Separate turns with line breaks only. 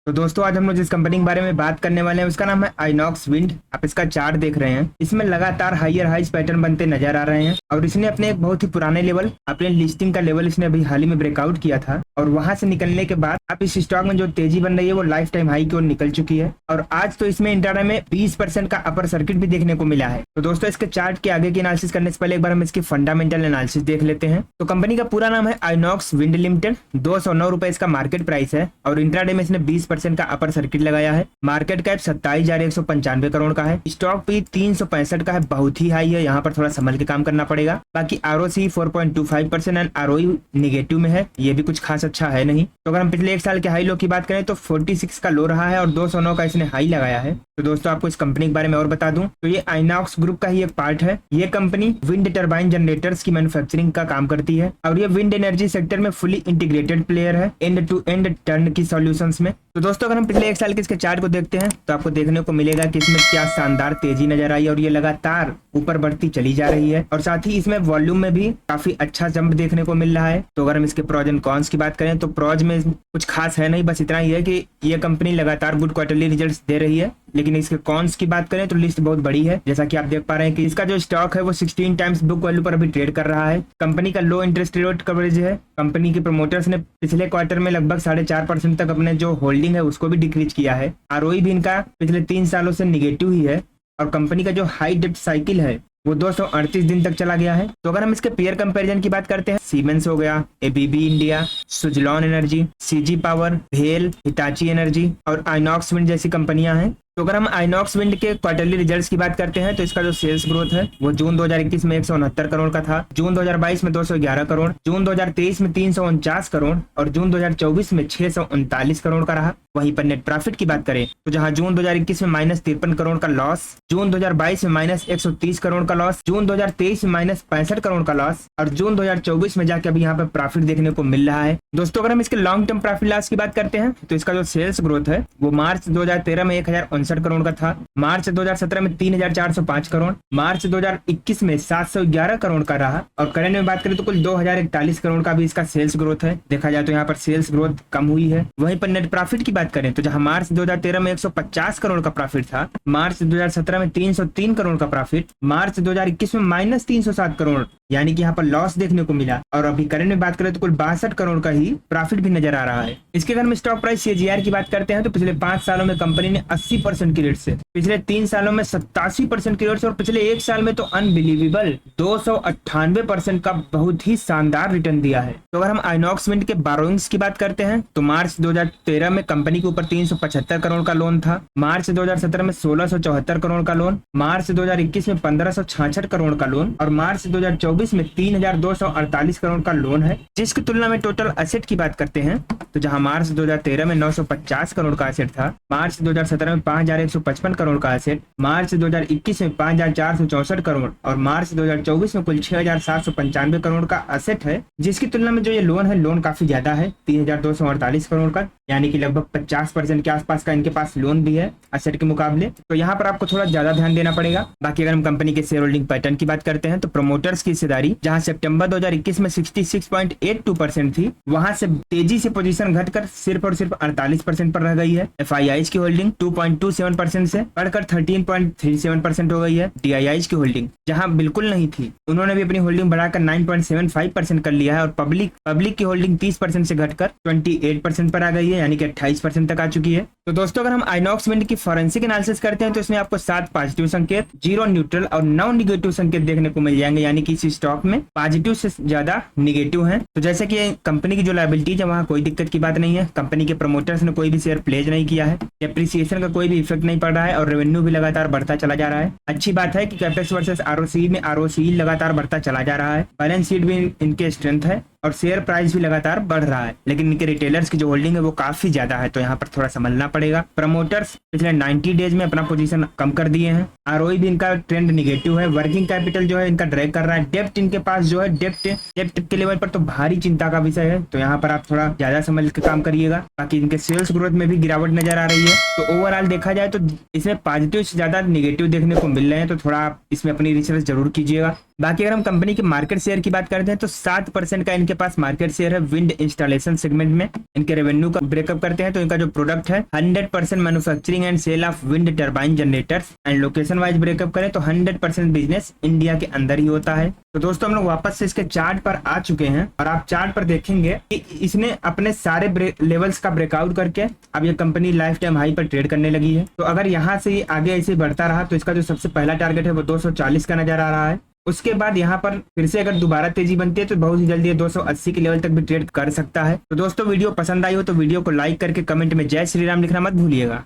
तो दोस्तों आज हम लोग जिस कंपनी के बारे में बात करने वाले हैं उसका नाम है आइनॉक्स विंड। आप इसका चार्ट देख रहे हैं, इसमें लगातार हायर हाइस पैटर्न बनते नजर आ रहे हैं और इसने अपने एक बहुत ही पुराने लेवल, अपने लिस्टिंग का लेवल इसने अभी हाल ही में ब्रेकआउट किया था और वहां से निकलने के बाद अब इस स्टॉक में जो तेजी बन रही है वो लाइफ टाइम हाई की ओर निकल चुकी है और आज तो इसमें इंट्राडे में 20% का अपर सर्किट भी देखने को मिला है। तो दोस्तों इसके चार्ट के आगे की एनालिसिस करने से पहले एक बार हम इसकी फंडामेंटल एनालिसिस देख लेते हैं। तो कंपनी का पूरा नाम है आइनॉक्स विंड लिमिटेड। 209 रुपए इसका मार्केट प्राइस है और इंट्राडे में इसने 20% का अपर सर्किट लगाया है। मार्केट कैप 27,195 करोड़ का है। स्टॉक भी 365 का है, बहुत ही हाई है। यहाँ पर थोड़ा संभल के काम करना पड़ेगा। बाकी ROC 4.25% एंड ROE निगेटिव में है, ये भी कुछ खास अच्छा है नहीं। तो अगर हम पिछले एक साल के हाई लो की बात करें तो 46 का लो रहा है और 209 का इसने हाई लगाया है। तो दोस्तों आपको इस कंपनी के बारे में और बता दूं तो ये आइनॉक्स ग्रुप का ही एक पार्ट है। ये कंपनी विंड टरबाइन जनरेटर्स की मैन्युफैक्चरिंग का काम करती है और ये विंड एनर्जी सेक्टर में फुली इंटीग्रेटेड प्लेयर है एंड टू एंड टर्न की सॉल्यूशंस में। तो दोस्तों अगर हम पिछले एक साल के इसके चार्ट को देखते हैं तो आपको देखने को मिलेगा कि इसमें क्या शानदार तेजी नजर आई और ये लगातार ऊपर बढ़ती चली जा रही है और साथ ही इसमें वॉल्यूम में भी काफी अच्छा जंप देखने को मिल रहा है। तो अगर हम इसके प्रोज एंड कॉन्स की बात करें तो प्रोज में कुछ खास है नहीं, बस इतना ही है कि ये कंपनी लगातार गुड क्वार्टरली रिजल्ट्स दे रही है। लेकिन इसके कॉन्स की बात करें तो लिस्ट बहुत बड़ी है। जैसा कि आप देख पा रहे हैं कि इसका जो स्टॉक है वो 16 टाइम्स बुक वैल्यू पर अभी ट्रेड कर रहा है। कंपनी का लो इंटरेस्ट रेट कवरेज है। कंपनी के प्रमोटर्स ने पिछले क्वार्टर में लगभग 4.5% तक अपने जो होल्डिंग है उसको भी डिक्रीज किया है। ROE भी इनका पिछले 3 सालों से निगेटिव ही है और कंपनी का जो हाई डेप्ट साइकिल है वो 238 दिन तक चला गया है। तो अगर हम इसके पेयर कंपैरिजन की बात करते हैं, सीमेंस हो गया, ABB India, Suzlon energy, CG power, भेल, हिताची एनर्जी और आइनॉक्स विंड जैसी कंपनियां हैं। तो अगर हम आइनॉक्स विंड के क्वार्टरली रिजल्ट्स की बात करते हैं तो इसका जो सेल्स ग्रोथ है वो जून 2021 में 169 करोड़ का था, जून 2022 में 211 करोड़, जून 2023 में 349 करोड़ और जून 2024 में 639 करोड़ का रहा। वहीं पर नेट प्रॉफिट की बात करें तो जहां जून 2021 में -53 करोड़ का लॉस, जून 2022 में -130 करोड़ का लॉस, जून 2023 में -65 करोड़ का लॉस और जून 2024 में जाके अभी यहाँ पे प्रॉफिट देखने को मिल रहा है। दोस्तों अगर हम इसके लॉन्ग टर्म प्रॉफिट लॉस की बात करते हैं तो इसका जो सेल्स ग्रोथ है वो मार्च 2013 में 1059 करोड़ का था, मार्च 2017 में 3405 करोड़, मार्च 2021 में 711 करोड़ का रहा और करंट में बात करें तो कुल 2041 करोड़ का भी इसका सेल्स ग्रोथ है। देखा जाए तो यहाँ पर सेल्स ग्रोथ कम हुई है। वहीं पर नेट प्रॉफिट की बात करें तो जहां मार्च 2013 में 150 करोड़ का प्रॉफिट था, मार्च 2017 में 303 करोड़ का प्रॉफिट, मार्च 2021 में -307 करोड़ यानी कि यहाँ पर लॉस देखने को मिला और अभी करंट में बात करें तो कुल 62 करोड़ का ही प्रॉफिट भी नजर आ रहा है। इसके अगर हम स्टॉक प्राइस CAGR की बात करते हैं तो पिछले 5 सालों में कंपनी ने 80% की रेट से, पिछले 3 सालों में 87% की रेट से और पिछले 1 साल में तो अनबिलीवेबल 298% का बहुत ही शानदार रिटर्न दिया है। तो अगर हम आइनॉक्स विंड के बोरोइंग्स की बात करते हैं तो मार्च 2013 में कंपनी के ऊपर 375 करोड़ का लोन था, मार्च 2017 में 1674 करोड़ का लोन, मार्च 2021 में 1566 करोड़ का लोन और मार्च 2024 में 3248 करोड़ का लोन है। जिसकी तुलना में टोटल एसेट की बात करते हैं तो जहां मार्च 2013 में 950 करोड़ का एसेट था, मार्च 2017 में 5155 करोड़ का एसेट, मार्च 2021 में 5464 करोड़ और मार्च 2024 में कुल 6795 करोड़ का एसेट है। जिसकी तुलना में जो ये लोन है, लोन काफी ज्यादा है, 3248 करोड़ का, यानी कि लगभग 50% के आसपास का इनके पास लोन भी है एसेट के मुकाबले। तो यहाँ पर आपको थोड़ा ज्यादा ध्यान देना पड़ेगा। बाकी अगर हम कंपनी के शेयर होल्डिंग पैटर्न की बात करते हैं तो प्रमोटर्स की हिस्सेदारी जहां सितंबर 2021 में 66.82% थी, वहां से तेजी से पोजीशन घटकर सिर्फ और सिर्फ 48% पर रह गई है। FIIs की होल्डिंग 2.27% से बढ़कर 13.37% हो गई है। DIIs की होल्डिंग जहां बिल्कुल नहीं थी, उन्होंने भी अपनी होल्डिंग बढ़ाकर 9.75% कर लिया है और पब्लिक की होल्डिंग 30% से घटकर 28% पर आ गई है, यानी कि 28% तक आ चुकी है। तो दोस्तों अगर हम आइनॉक्स विंड की फॉरेंसिक एनालिसिस करते हैं तो इसमें आपको 7 पॉजिटिव संकेत, 0 न्यूट्रल और 9 निगेटिव संकेत देखने को मिल जाएंगे, यानी कि इस स्टॉक में पॉजिटिव से ज्यादा निगेटिव है। तो जैसे कि कंपनी की जो लायबिलिटीज है वहां कोई दिक्कत की बात नहीं है। कंपनी के प्रमोटर्स ने कोई भी शेयर प्लेज नहीं किया है, डेप्रिसिएशन का कोई भी इफेक्ट नहीं पड़ रहा है और रेवेन्यू भी लगातार बढ़ता चला जा रहा है। अच्छी बात है कि कैपेक्स वर्सेस ROC में ROCE लगातार बढ़ता चला जा रहा है। बैलेंस शीट भी इनके स्ट्रेंथ है और शेयर प्राइस भी लगातार बढ़ रहा है, लेकिन इनके रिटेलर्स की जो होल्डिंग है वो काफी ज्यादा है, तो यहाँ पर थोड़ा समझना पड़ेगा। प्रमोटर्स पिछले 90 डेज में अपना पोजीशन कम कर दिए हैं। ROE भी इनका ट्रेंड निगेटिव है। वर्किंग कैपिटल जो है इनका ड्रैग कर रहा है। डेप्ट इनके पास जो है डेप्ट के लेवल पर तो भारी चिंता का विषय है, तो यहाँ पर आप थोड़ा ज्यादा समझ के काम करिएगा। बाकी इनके सेल्स ग्रोथ में भी गिरावट नजर आ रही है। तो ओवरऑल देखा जाए तो इसमें पॉजिटिव से ज्यादा निगेटिव देखने को मिल रहे हैं, तो थोड़ा आप इसमें अपनी रिसर्च जरूर कीजिएगा। बाकी अगर हम कंपनी के मार्केट शेयर की बात करते हैं तो 7% का इनके इनके पास मार्केट शेयर है विंड इंस्टॉलेशन सेगमेंट में। इनके रेवेन्यू का ब्रेकअप करते हैं तो इनका जो प्रोडक्ट है 100% manufacturing and sale of wind turbine generators. And location wise breakup करें तो 100% बिजनेस इंडिया के अंदर ही होता है। तो दोस्तों हम लोग वापस से इसके चार्ट पर आ चुके हैं और आप चार्ट पर देखेंगे कि इसने अपने सारे लेवल्स का ब्रेकआउट करके अब ये कंपनी लाइफ टाइम हाई पर ट्रेड करने लगी है। तो अगर यहाँ से आगे ऐसे बढ़ता रहा तो इसका जो सबसे पहला टारगेट है वो 240 का नजर आ रहा है। उसके बाद यहाँ पर फिर से अगर दोबारा तेजी बनती है तो बहुत ही जल्दी 280 के लेवल तक भी ट्रेड कर सकता है। तो दोस्तों वीडियो पसंद आई हो तो वीडियो को लाइक करके कमेंट में जय श्री राम लिखना मत भूलिएगा।